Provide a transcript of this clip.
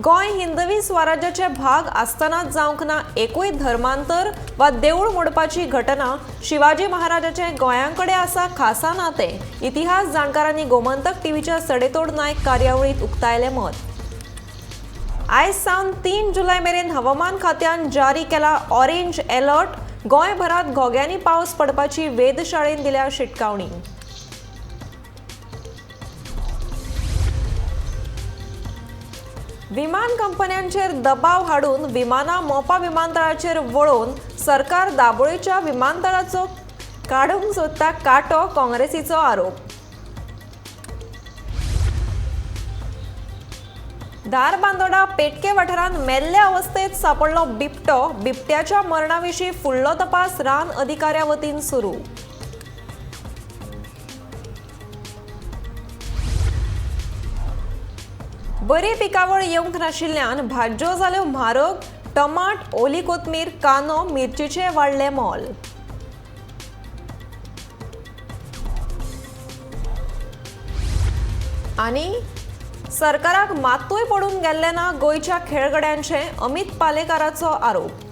गोंय हिंदवी स्वराज्याचे भाग आसतनाच जावंक ना एकूय धर्मांतर वा देऊळ मोडपाची घटना शिवाजी महाराजाचे गोंयांकडे आसा खासा नाते इतिहास जाणकारांनी गोमंतक टीव्हीच्या सडेतोड नायक कार्यावळीत उक्तायले मत। आयज सावन 3 जुलै मेरेन हवामान खात्यान जारी केला ऑरेंज अलर्ट। गोंयभरात घोग्यांनी पावस पडपाची वेधशाळेन दिल्या शिटकावणी। विमान कंपन्यांचेर दबाव हाडून विमानां मोपा विमानतळाचेर वळोवन सरकार दाबोळेच्या विमानतळाचो काडूंक सोदता काटो काँग्रेसीचो आरोप। धारबांदोडा पेटके वाठारांत मेल्ल्या अवस्थेत सापडलो बिबटो। बिबट्याच्या मरणाविशीं फुडलो तपास रान अधिकाऱ्या वतीन सुरू। बरी पिकावळ येवंक नाशिल्ल्यान भाज्यो जाल्यो म्हारग। टमाट, ओली कोथमीर, कांदो, मिरचीचे वाडले मोल। आनी सरकाराक मातूय पडून गेल्ले ना गोंयच्या खेळगड्यांचे अमित पालेकाराचो आरोप।